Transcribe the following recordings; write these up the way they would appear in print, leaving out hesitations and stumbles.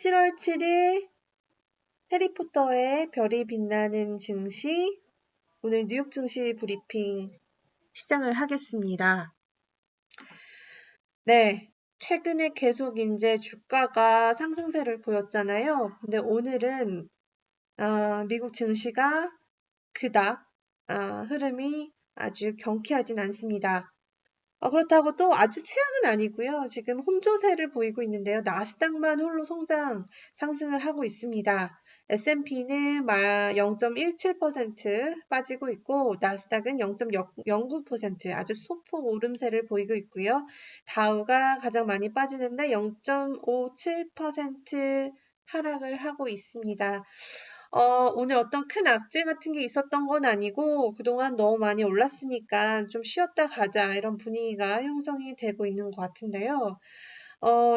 7월 7일 해리포터의 별이 빛나는 증시, 오늘 뉴욕 증시 브리핑 시작을 하겠습니다. 네, 최근에 계속 이제 주가가 상승세를 보였잖아요. 근데 오늘은 미국 증시가 그닥 흐름이 아주 경쾌하진 않습니다. 그렇다고 또 아주 최악은 아니고요. 지금 혼조세를 보이고 있는데요. 나스닥만 홀로 상승을 하고 있습니다. S&P는 0.17% 빠지고 있고 나스닥은 0.09% 아주 소폭 오름세를 보이고 있고요. 다우가 가장 많이 빠지는데 0.57% 하락을 하고 있습니다. 오늘 어떤 큰 악재 같은 게 있었던 건 아니고 그동안 너무 많이 올랐으니까 좀 쉬었다 가자 이런 분위기가 형성이 되고 있는 것 같은데요.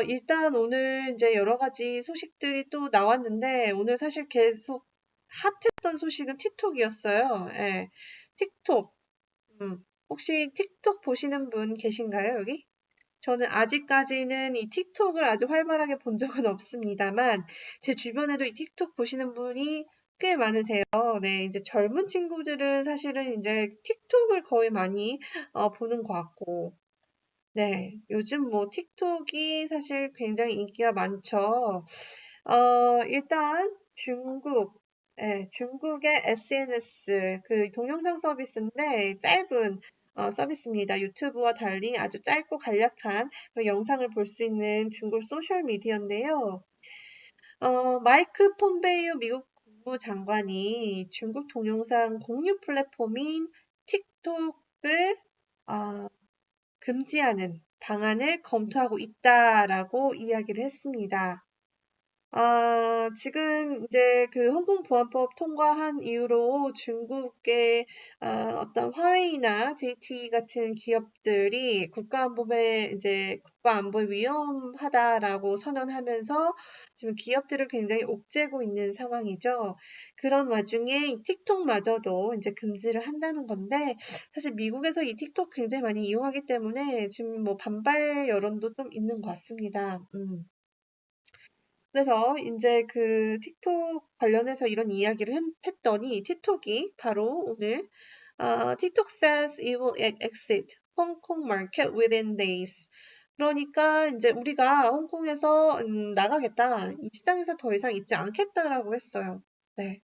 일단 오늘 이제 여러 가지 소식들이 또 나왔는데 오늘 사실 계속 핫했던 소식은 틱톡이었어요. 예, 틱톡. 혹시 틱톡 보시는 분 계신가요, 여기? 저는 아직까지는 이 틱톡을 아주 활발하게 본 적은 없습니다만, 제 주변에도 이 틱톡 보시는 분이 꽤 많으세요. 네, 이제 젊은 친구들은 사실은 이제 틱톡을 거의 많이 보는 것 같고, 네, 요즘 뭐 틱톡이 사실 굉장히 인기가 많죠. 일단 중국의 SNS, 그 동영상 서비스인데 짧은 서비스입니다. 유튜브와 달리 아주 짧고 간략한 그런 영상을 볼 수 있는 중국 소셜 미디어인데요. 마이크 폼페이오 미국 국무장관이 중국 동영상 공유 플랫폼인 틱톡을 금지하는 방안을 검토하고 있다라고 이야기를 했습니다. 지금 이제 그 홍콩보안법 통과한 이후로 중국의 어떤 화웨이나 JT 같은 기업들이 국가안보에 위험하다라고 선언하면서 지금 기업들을 굉장히 옥죄고 있는 상황이죠. 그런 와중에 틱톡마저도 이제 금지를 한다는 건데 사실 미국에서 이 틱톡 굉장히 많이 이용하기 때문에 지금 뭐 반발 여론도 좀 있는 것 같습니다. 그래서 이제 그 틱톡 관련해서 이런 이야기를 했더니 틱톡이 바로 오늘 틱톡 says it will exit Hong Kong market within days. 그러니까 이제 우리가 홍콩에서 나가겠다. 이 시장에서 더 이상 있지 않겠다라고 했어요. 네.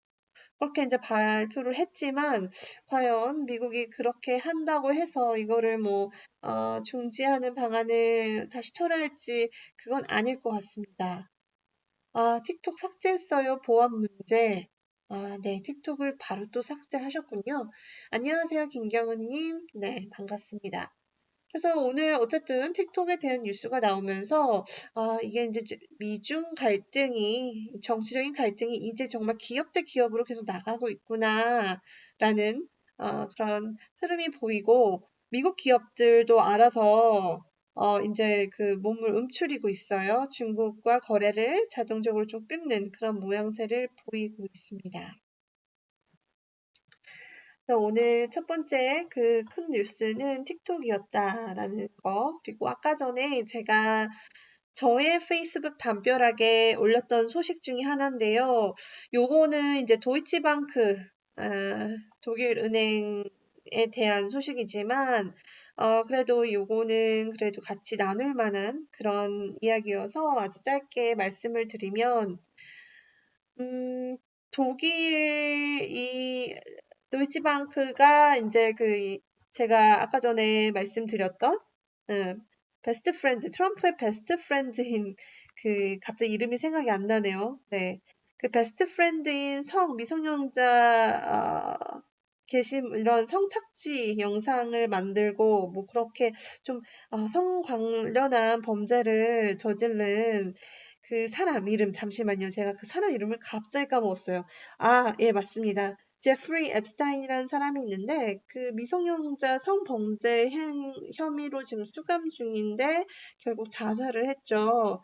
그렇게 이제 발표를 했지만 과연 미국이 그렇게 한다고 해서 이거를 뭐 중지하는 방안을 다시 철회할지 그건 아닐 것 같습니다. 틱톡 삭제했어요. 보안 문제. 네, 틱톡을 바로 또 삭제하셨군요. 안녕하세요, 김경은님. 네, 반갑습니다. 그래서 오늘 어쨌든 틱톡에 대한 뉴스가 나오면서, 이게 이제 미중 갈등이, 정치적인 갈등이 이제 정말 기업 대 기업으로 계속 나가고 있구나, 라는, 그런 흐름이 보이고, 미국 기업들도 알아서 이제 그 몸을 움츠리고 있어요. 중국과 거래를 자동적으로 좀 끊는 그런 모양새를 보이고 있습니다. 그래서 오늘 첫 번째 그 큰 뉴스는 틱톡이었다라는 거. 그리고 아까 전에 제가 저의 페이스북 담벼락에 올렸던 소식 중에 하나인데요. 요거는 이제 도이치방크, 독일 은행에 대한 소식이지만, 그래도 요거는 그래도 같이 나눌 만한 그런 이야기여서 아주 짧게 말씀을 드리면, 독일 이 도이치방크가 이제 제가 아까 전에 말씀드렸던 베스트 프렌드, 트럼프의 베스트 프렌드인 갑자기 이름이 생각이 안 나네요. 네. 그 베스트 프렌드인 미성년자 이런 성착취 영상을 만들고 뭐 그렇게 좀 성 관련한 범죄를 저지른 그 사람 이름 잠시만요. 제가 그 사람 이름을 갑자기 까먹었어요. 예, 맞습니다. 제프리 앱스타인이라는 사람이 있는데 그 미성년자 성범죄 혐의로 지금 수감 중인데 결국 자살을 했죠.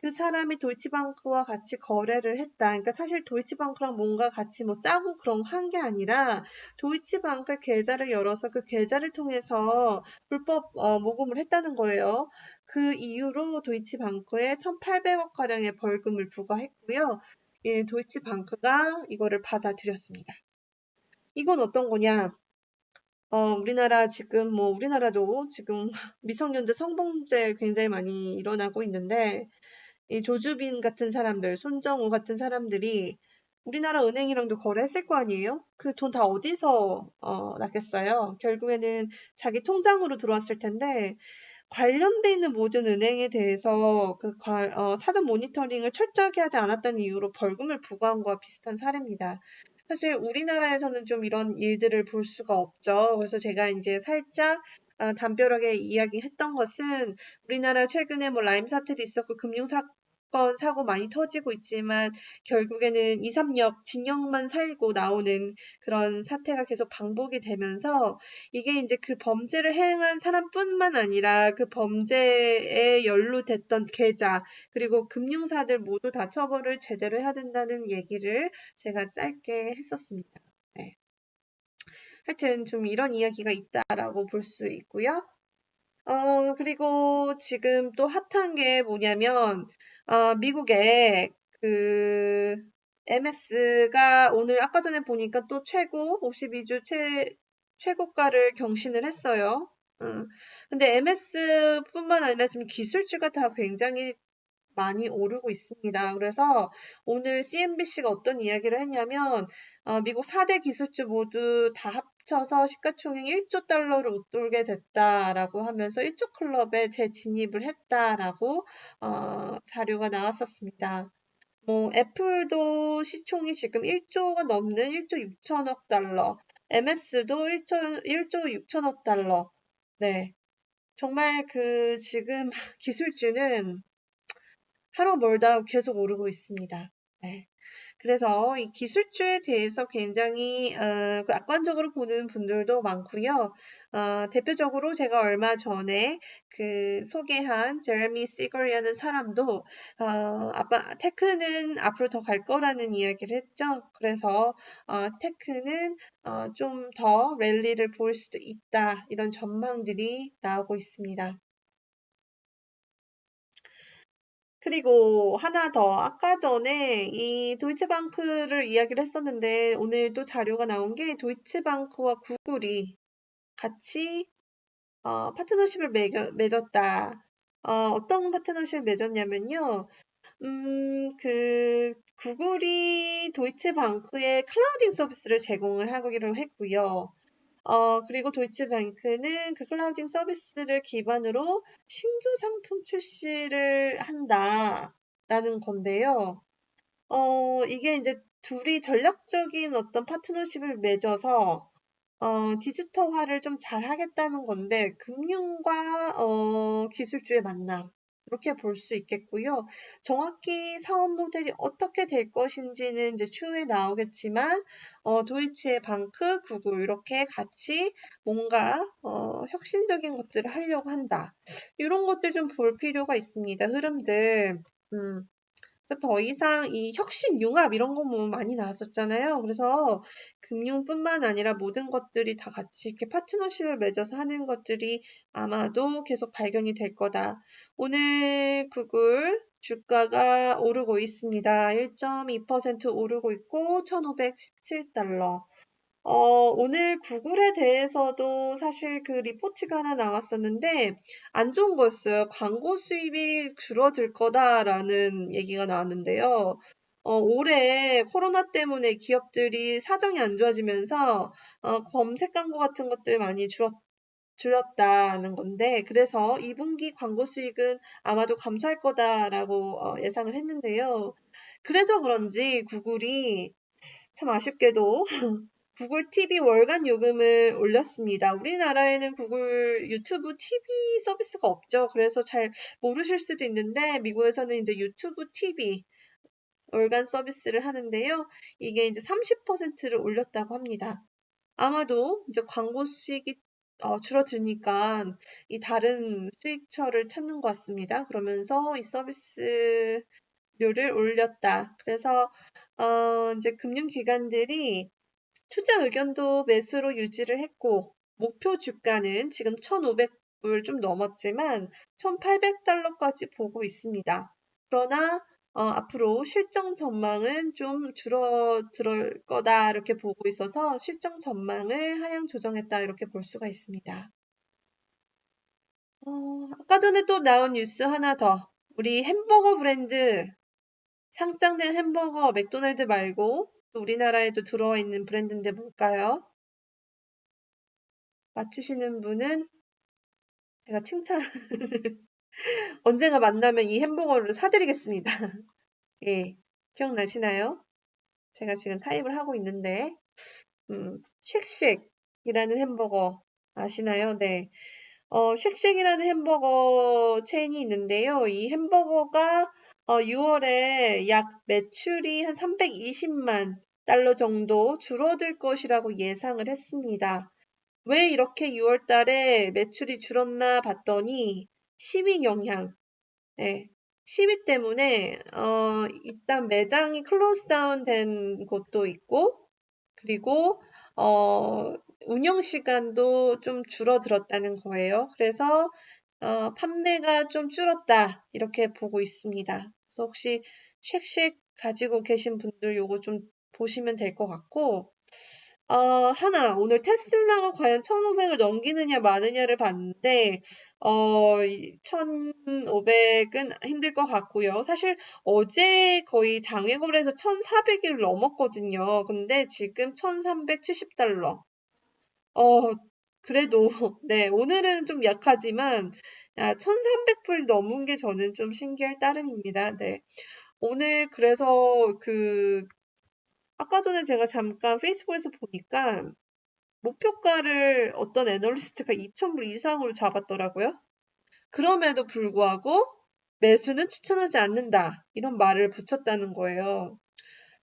그 사람이 도이치방크와 같이 거래를 했다. 그러니까 사실 도이치방크랑 뭔가 같이 뭐 짜고 그런 한 게 아니라 도이치방크 계좌를 열어서 그 계좌를 통해서 불법 모금을 했다는 거예요. 그 이후로 도이치방크에 1,800억 가량의 벌금을 부과했고요. 예, 도이치방크가 이거를 받아들였습니다. 이건 어떤 거냐? 우리나라 지금 우리나라도 지금 미성년자 성범죄 굉장히 많이 일어나고 있는데, 이 조주빈 같은 사람들, 손정우 같은 사람들이 우리나라 은행이랑도 거래했을 거 아니에요? 그 돈 다 어디서 났겠어요? 결국에는 자기 통장으로 들어왔을 텐데, 관련돼 있는 모든 은행에 대해서 사전 모니터링을 철저하게 하지 않았다는 이유로 벌금을 부과한 거와 비슷한 사례입니다. 사실 우리나라에서는 좀 이런 일들을 볼 수가 없죠. 그래서 제가 이제 살짝 담벼락에 이야기했던 것은 우리나라 최근에 라임 사태도 있었고 금융사건 사고 많이 터지고 있지만 결국에는 2, 3년 징역만 살고 나오는 그런 사태가 계속 반복이 되면서 이게 이제 그 범죄를 행한 사람뿐만 아니라 그 범죄에 연루됐던 계좌 그리고 금융사들 모두 다 처벌을 제대로 해야 된다는 얘기를 제가 짧게 했었습니다. 네. 하여튼 좀 이런 이야기가 있다라고 볼 수 있고요. 그리고 지금 또 핫한 게 뭐냐면, 미국의 MS가 오늘 아까 전에 보니까 또 최고 52주 최고가를 경신을 했어요. 근데 MS뿐만 아니라 지금 기술주가 다 굉장히 많이 오르고 있습니다. 그래서 오늘 CNBC가 어떤 이야기를 했냐면 미국 4대 기술주 모두 다 합쳐서 시가총액 1조 달러를 웃돌게 됐다라고 하면서 1조 클럽에 재진입을 했다라고 자료가 나왔었습니다. 애플도 시총이 지금 1조가 넘는 1조 6천억 달러, MS도 1조 6천억 달러. 네. 정말 지금 기술주는 하루 멀다 계속 오르고 있습니다. 네. 그래서 이 기술주에 대해서 굉장히 낙관적으로 보는 분들도 많고요. 대표적으로 제가 얼마 전에 소개한 제레미 시걸이라는 사람도 테크는 앞으로 더 갈 거라는 이야기를 했죠. 그래서 테크는 좀 더 랠리를 볼 수도 있다. 이런 전망들이 나오고 있습니다. 그리고 하나 더, 아까 전에 이 도이치방크를 이야기를 했었는데, 오늘 또 자료가 나온 게 도이치방크와 구글이 같이 파트너십을 맺었다. 어떤 파트너십을 맺었냐면요. 구글이 도이치방크에 클라우딩 서비스를 제공을 하기로 했고요. 그리고 도이치뱅크는 그 클라우딩 서비스를 기반으로 신규 상품 출시를 한다라는 건데요. 이게 이제 둘이 전략적인 어떤 파트너십을 맺어서 디지털화를 좀 잘 하겠다는 건데, 금융과 기술주의 만남. 이렇게 볼 수 있겠고요. 정확히 사업 모델이 어떻게 될 것인지는 이제 추후에 나오겠지만, 도이치의 방크, 구글 이렇게 같이 뭔가 혁신적인 것들을 하려고 한다. 이런 것들 좀 볼 필요가 있습니다. 흐름들. 더 이상 이 혁신융합 이런 거 많이 나왔었잖아요. 그래서 금융뿐만 아니라 모든 것들이 다 같이 이렇게 파트너십을 맺어서 하는 것들이 아마도 계속 발견이 될 거다. 오늘 구글 주가가 오르고 있습니다. 1.2% 오르고 있고 1,517달러. 오늘 구글에 대해서도 사실 리포트가 하나 나왔었는데, 안 좋은 거였어요. 광고 수입이 줄어들 거다라는 얘기가 나왔는데요. 올해 코로나 때문에 기업들이 사정이 안 좋아지면서, 검색 광고 같은 것들 많이 줄였다는 건데, 그래서 2분기 광고 수익은 아마도 감소할 거다라고 예상을 했는데요. 그래서 그런지 구글이 참 아쉽게도 구글 TV 월간 요금을 올렸습니다. 우리나라에는 구글 유튜브 TV 서비스가 없죠. 그래서 잘 모르실 수도 있는데 미국에서는 이제 유튜브 TV 월간 서비스를 하는데요. 이게 이제 30%를 올렸다고 합니다. 아마도 이제 광고 수익이 줄어드니까 이 다른 수익처를 찾는 것 같습니다. 그러면서 이 서비스료를 올렸다. 그래서 이제 금융기관들이 투자 의견도 매수로 유지를 했고 목표 주가는 지금 1,500불 좀 넘었지만 1,800달러까지 보고 있습니다. 그러나 앞으로 실적 전망은 좀 줄어들 거다 이렇게 보고 있어서 실적 전망을 하향 조정했다 이렇게 볼 수가 있습니다. 아까 전에 또 나온 뉴스 하나 더. 우리 햄버거 브랜드 상장된 햄버거 맥도날드 말고 또 우리나라에도 들어와 있는 브랜드인데 뭘까요? 맞추시는 분은 제가 칭찬 언젠가 만나면 이 햄버거를 사드리겠습니다. 예, 기억나시나요? 제가 지금 타입을 하고 있는데 쉑쉑이라는 햄버거 아시나요? 네. 쉑쉑이라는 햄버거 체인이 있는데요. 이 햄버거가 6월에 약 매출이 한 320만 달러 정도 줄어들 것이라고 예상을 했습니다. 왜 이렇게 6월 달에 매출이 줄었나 봤더니 시위 영향, 네, 시위 때문에 일단 매장이 클로즈 다운 된 곳도 있고 그리고 운영 시간도 좀 줄어들었다는 거예요. 그래서 판매가 좀 줄었다 이렇게 보고 있습니다. 그래서 혹시 쉑쉑 가지고 계신 분들 요거 좀 보시면 될 것 같고 하나, 오늘 테슬라가 과연 1,500을 넘기느냐 마느냐를 봤는데, 1,500은 힘들 것 같고요. 사실 어제 거의 장외 거래에서 1,400을 넘었거든요. 근데 지금 1,370달러. 그래도, 네, 오늘은 좀 약하지만, 1,300불 넘은 게 저는 좀 신기할 따름입니다. 네. 오늘 그래서 아까 전에 제가 잠깐 페이스북에서 보니까 목표가를 어떤 애널리스트가 2,000불 이상으로 잡았더라고요. 그럼에도 불구하고 매수는 추천하지 않는다. 이런 말을 붙였다는 거예요.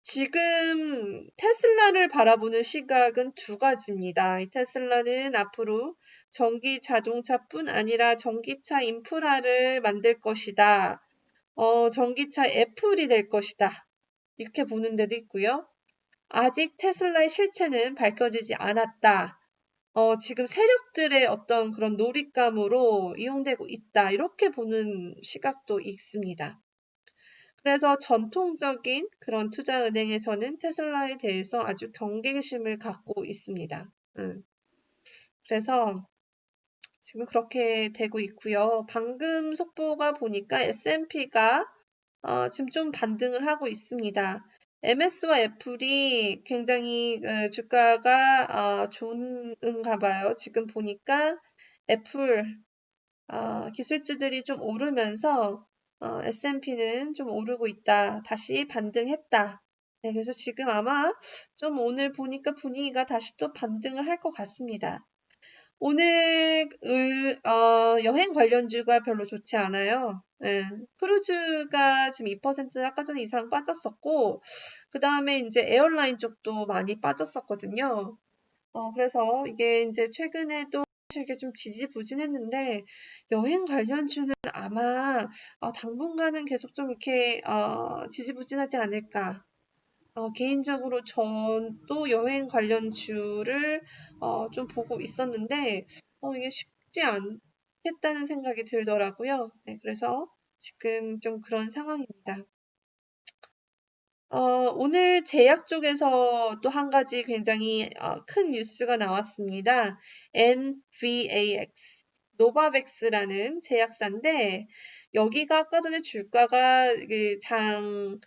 지금 테슬라를 바라보는 시각은 두 가지입니다. 이 테슬라는 앞으로 전기 자동차뿐 아니라 전기차 인프라를 만들 것이다. 전기차 애플이 될 것이다. 이렇게 보는 데도 있고요. 아직 테슬라의 실체는 밝혀지지 않았다. 지금 세력들의 어떤 그런 놀잇감으로 이용되고 있다. 이렇게 보는 시각도 있습니다. 그래서 전통적인 그런 투자은행에서는 테슬라에 대해서 아주 경계심을 갖고 있습니다. 그래서 지금 그렇게 되고 있고요. 방금 속보가 보니까 S&P가 지금 좀 반등을 하고 있습니다. MS와 애플이 굉장히 주가가 좋은가 봐요. 지금 보니까 애플 기술주들이 좀 오르면서 S&P는 좀 오르고 있다. 다시 반등했다. 네, 그래서 지금 아마 좀 오늘 보니까 분위기가 다시 또 반등을 할 것 같습니다. 오늘 여행 관련주가 별로 좋지 않아요. 예, 크루즈가 지금 2% 아까 전에 이상 빠졌었고, 그 다음에 이제 에어라인 쪽도 많이 빠졌었거든요. 그래서 이게 이제 최근에도 사실 이게 좀 지지부진했는데, 여행 관련주는 아마 당분간은 계속 좀 이렇게 지지부진하지 않을까. 개인적으로 전도 여행 관련주를 좀 보고 있었는데 이게 쉽지 않겠다는 생각이 들더라고요. 네, 그래서 지금 좀 그런 상황입니다. 오늘 제약 쪽에서 또 한 가지 굉장히 큰 뉴스가 나왔습니다. NVAX, 노바백스라는 제약사인데 여기가 아까 전에 주가가 장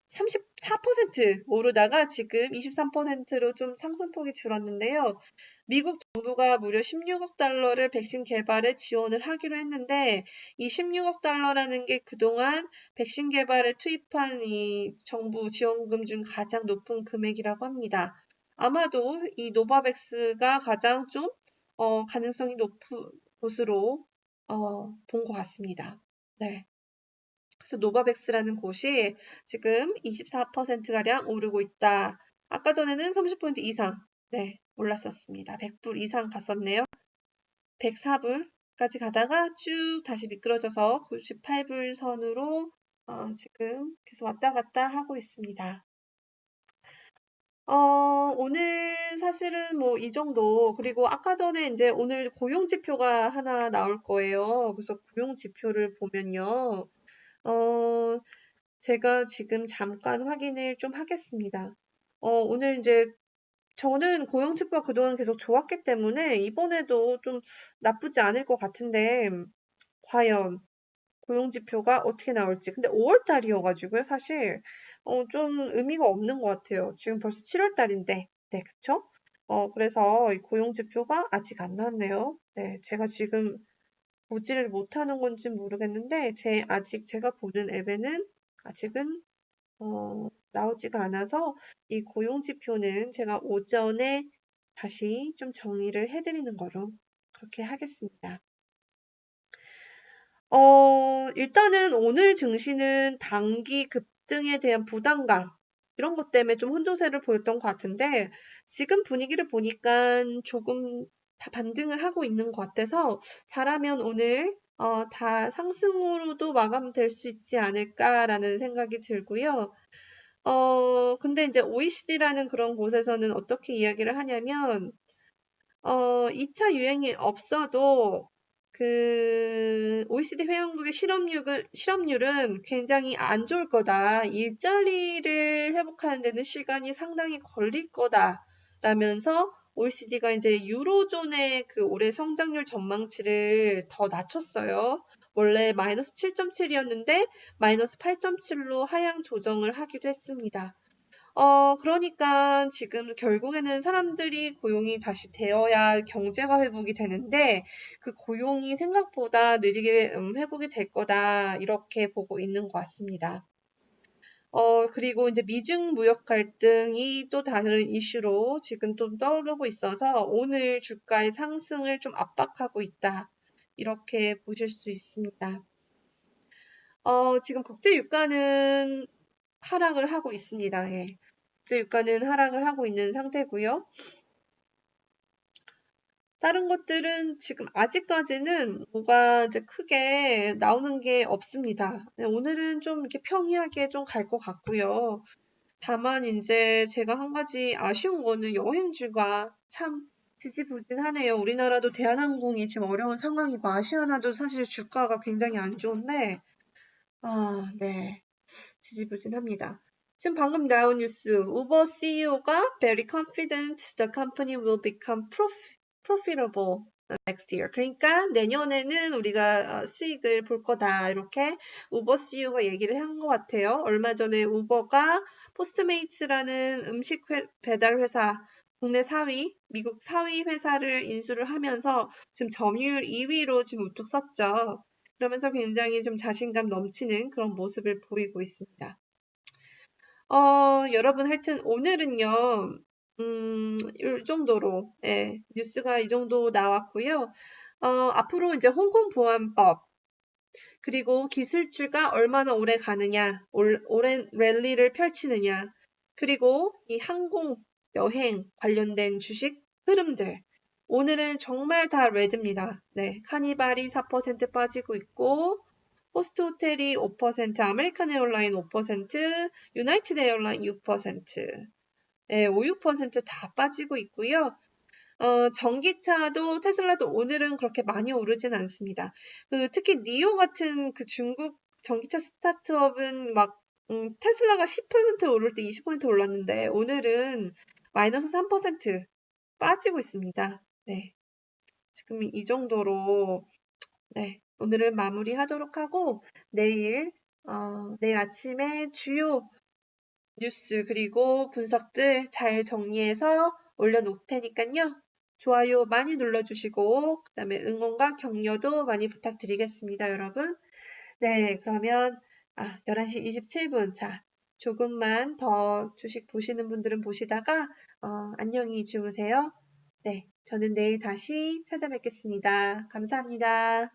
34% 오르다가 지금 23%로 좀 상승폭이 줄었는데요. 미국 정부가 무려 16억 달러를 백신 개발에 지원을 하기로 했는데 이 16억 달러라는 게 그동안 백신 개발에 투입한 이 정부 지원금 중 가장 높은 금액이라고 합니다. 아마도 이 노바백스가 가장 좀 가능성이 높은 곳으로 본 것 같습니다. 네. 그래서 노바백스라는 곳이 지금 24%가량 오르고 있다. 아까 전에는 30% 이상, 네, 올랐었습니다. 100불 이상 갔었네요. 104불까지 가다가 쭉 다시 미끄러져서 98불 선으로 지금 계속 왔다 갔다 하고 있습니다. 오늘 사실은 뭐 이 정도, 그리고 아까 전에 이제 오늘 고용지표가 하나 나올 거예요. 그래서 고용지표를 보면요. 제가 지금 잠깐 확인을 좀 하겠습니다. 오늘 이제 저는 고용지표가 그동안 계속 좋았기 때문에 이번에도 좀 나쁘지 않을 것 같은데, 과연 고용지표가 어떻게 나올지. 근데 5월 달이어가지고요, 사실, 좀 의미가 없는 것 같아요. 지금 벌써 7월 달인데. 네, 그쵸? 그래서 이 고용지표가 아직 안 나왔네요. 네, 제가 지금 보지를 못하는 건지 모르겠는데, 아직 제가 보는 앱에는 아직은, 나오지가 않아서 이 고용지표는 제가 오전에 다시 좀 정리를 해드리는 거로 그렇게 하겠습니다. 일단은 오늘 증시는 단기 급등에 대한 부담감, 이런 것 때문에 좀 혼조세를 보였던 것 같은데, 지금 분위기를 보니까 조금 다 반등을 하고 있는 것 같아서, 잘하면 오늘, 다 상승으로도 마감될 수 있지 않을까라는 생각이 들고요. 근데 이제 OECD라는 그런 곳에서는 어떻게 이야기를 하냐면, 2차 유행이 없어도 그 OECD 회원국의 실업률은 굉장히 안 좋을 거다. 일자리를 회복하는 데는 시간이 상당히 걸릴 거다. 라면서 OECD가 이제 유로존의 그 올해 성장률 전망치를 더 낮췄어요. 원래 마이너스 7.7이었는데 마이너스 8.7로 하향 조정을 하기도 했습니다. 그러니까 지금 결국에는 사람들이 고용이 다시 되어야 경제가 회복이 되는데 그 고용이 생각보다 느리게 회복이 될 거다. 이렇게 보고 있는 것 같습니다. 그리고 이제 미중 무역 갈등이 또 다른 이슈로 지금 좀 떠오르고 있어서 오늘 주가의 상승을 좀 압박하고 있다. 이렇게 보실 수 있습니다. 지금 국제 유가는 하락을 하고 있습니다. 예. 국제 유가는 하락을 하고 있는 상태고요. 다른 것들은 지금 아직까지는 뭐가 이제 크게 나오는 게 없습니다. 네, 오늘은 좀 이렇게 평이하게 좀 갈 것 같고요. 다만 이제 제가 한 가지 아쉬운 거는 여행주가 참 지지부진하네요. 우리나라도 대한항공이 지금 어려운 상황이고 아시아나도 사실 주가가 굉장히 안 좋은데 네. 지지부진합니다. 지금 방금 나온 뉴스, 우버 CEO가 very confident the company will become profitable next year. 그러니까 내년에는 우리가 수익을 볼 거다. 이렇게 우버 CEO가 얘기를 한 것 같아요. 얼마 전에 우버가 포스트메이츠라는 음식 배달 회사 국내 4위, 미국 4위 회사를 인수를 하면서 지금 점유율 2위로 지금 우뚝 섰죠. 그러면서 굉장히 좀 자신감 넘치는 그런 모습을 보이고 있습니다. 여러분 하여튼 오늘은요, 이 정도로, 예, 뉴스가 이 정도 나왔고요. 앞으로 이제 홍콩 보안법, 그리고 기술주가 얼마나 오래 가느냐, 오랜 랠리를 펼치느냐, 그리고 이 항공, 여행 관련된 주식 흐름들. 오늘은 정말 다 레드입니다. 네, 카니발이 4% 빠지고 있고, 호스트 호텔이 5%, 아메리칸 에어라인 5%, 유나이티드 에어라인 6%, 네, 5, 6%다 빠지고 있고요. 전기차도 테슬라도 오늘은 그렇게 많이 오르진 않습니다. 특히 니오 같은 그 중국 전기차 스타트업은 막 테슬라가 10% 오를 때 20% 올랐는데 오늘은 마이너스 3% 빠지고 있습니다. 네. 지금 이 정도로 네, 오늘은 마무리하도록 하고 내일 아침에 주요 뉴스 그리고 분석들 잘 정리해서 올려놓을 테니까요. 좋아요 많이 눌러주시고 그다음에 응원과 격려도 많이 부탁드리겠습니다, 여러분. 네, 그러면 11시 27분. 자, 조금만 더 주식 보시는 분들은 보시다가 안녕히 주무세요. 네, 저는 내일 다시 찾아뵙겠습니다. 감사합니다.